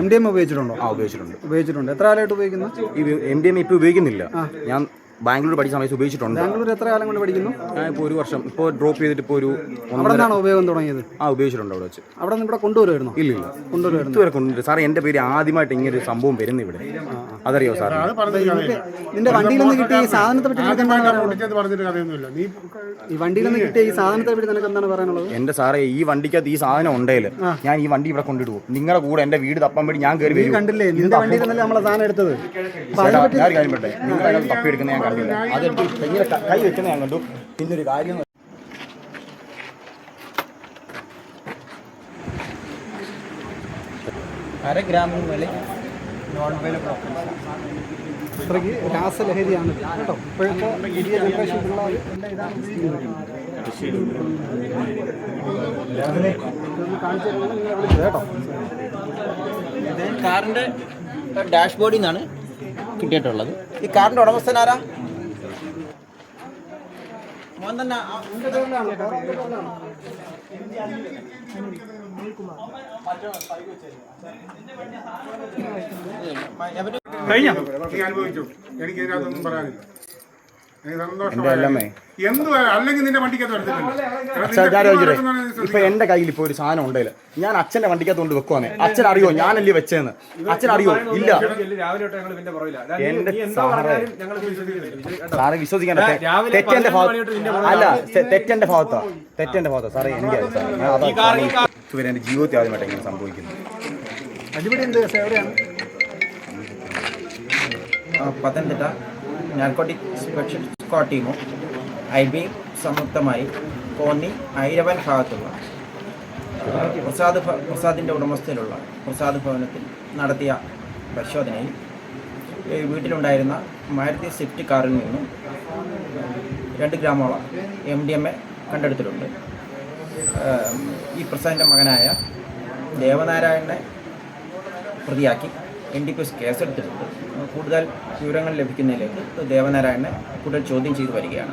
MDMA ഉപയോഗിച്ചിട്ടുണ്ടോ? ഉപയോഗിച്ചിട്ടുണ്ട്. എത്ര കാലമായിട്ട് ഉപയോഗിക്കുന്നു? MDMA ഇപ്പോൾ ഉപയോഗിക്കുന്നില്ല. ഞാൻ ബാംഗ്ലൂർ പഠിച്ച സമയത്ത് ഉപയോഗിച്ചിട്ടുണ്ട്. ബാംഗ്ലൂർ എത്ര കാലം കൊണ്ട് പഠിക്കുന്നു? ഞാൻ ഇപ്പോൾ 1 വർഷം ഇപ്പോൾ ഡ്രോപ്പ് ചെയ്തിട്ട് ഇപ്പോൾ ഒരു അവിടെ നിന്നാണ് ഉപയോഗം തുടങ്ങിയത്? ഉപയോഗിച്ചിട്ടുണ്ട് അവിടെ വെച്ച്. അവിടെ നിന്ന് ഇവിടെ കൊണ്ടുവരുമായിരുന്നു? ഇല്ല ഇതുവരെ കൊണ്ടുവരും സാറേ. എൻ്റെ പേര് ആദ്യമായിട്ട് ഇങ്ങനെ ഒരു സംഭവം വരുന്നു ഇവിടെ. അതറിയോ സാർ? നിന്റെ വണ്ടിയിൽ നിന്ന് കിട്ടിയ ഈ സാധനത്തെ പറ്റി നിനക്ക് എന്താണ് ഈ വണ്ടിയിൽ നിന്ന് കിട്ടിയ ഈ സാധനത്തെ പറ്റി നിനക്ക് എന്താണ് പറയാനുള്ളത്? എൻ്റെ സാറേ, ഈ വണ്ടിക്കകത്ത് ഈ സാധനം ഉണ്ടെങ്കിൽ ഞാൻ ഈ വണ്ടി ഇവിടെ കൊണ്ടിടുവോ? നിങ്ങളുടെ കൂടെ എൻ്റെ വീട് തപ്പാൻ വേണ്ടി ഞാൻ കയറി വരും. കണ്ടില്ലേ, നിന്റെ വണ്ടിയിൽ നിന്നല്ലേ നമ്മളെ സാധനം എടുത്തത്? ഞാൻ കാര്യം പറ്റേ, നിങ്ങളെ തപ്പിയെടുക്കുന്ന ഞാൻ കണ്ടില്ല. അതെടുത്ത് ഇങ്ങനെ കൈ വെക്കുന്ന ഞാൻ കണ്ടു. പിന്നൊരു കാര്യം, ഗ്രാമിന് മേലെ നോൺ വയലബിൾ അത്രയ്ക്ക് രാസലഹരിയാണ് കേട്ടോ. ഇപ്പോഴത്തെ പുതിയ ജനറേഷനിലുള്ള കേട്ടോ. ഇത് കാറിൻ്റെ ഡാഷ്ബോർഡിൽ നിന്നാണ് കിട്ടിയിട്ടുള്ളത്. ഈ കാറിൻ്റെ ഉടമസ്ഥനാരാ? മോൻ തന്നെ. അനുഭവിച്ചു. എനിക്ക് ഇതിനകത്തൊന്നും പറയാനില്ല. ഇപ്പൊ എന്റെ കയ്യിൽ ഇപ്പൊ ഒരു സാധനം ഉണ്ടല്ലോ, ഞാൻ അച്ഛന്റെ വണ്ടിക്കകത്ത് കൊണ്ട് വെക്കുവാന്നെ. അച്ഛൻ അറിയോ ഞാനല്ലേ വെച്ചതെന്ന്? അച്ഛൻ അറിയോ? ഇല്ല. എന്റെ സാറെ വിശ്വസിക്കാൻ തെറ്റെന്റെ ഭാഗത്താ സാറേ. എനിക്ക് എന്റെ ജീവിതത്തിൽ ആദ്യമായിട്ട് എങ്ങനെ സംഭവിക്കുന്നു. പത്തനംതിട്ട നാർക്കോട്ടിക് സ്പെഷ്യൽ സ്ക്വാഡ് ടീമും IB സംയുക്തമായി കോന്നി ഐരവൻ ഭാഗത്തുള്ള പ്രസാദിൻ്റെ ഉടമസ്ഥയിലുള്ള പ്രസാദ് ഭവനത്തിൽ നടത്തിയ പരിശോധനയിൽ വീട്ടിലുണ്ടായിരുന്ന മാരുതി സ്വിഫ്റ്റ് കാറിൽ നിന്നും 2 ഗ്രാമോളം MDMA കണ്ടെടുത്തിട്ടുണ്ട്. ഈ പ്രസാദിൻ്റെ മകനായ ദേവനാരായണനെ പ്രതിയാക്കി NDPS കേസെടുത്തിട്ടുണ്ട്. കൂടുതൽ വിവരങ്ങൾ ലഭിക്കുന്നതിലേക്ക് ദേവനാരായണനെ കൂടുതൽ ചോദ്യം ചെയ്തു വരികയാണ്.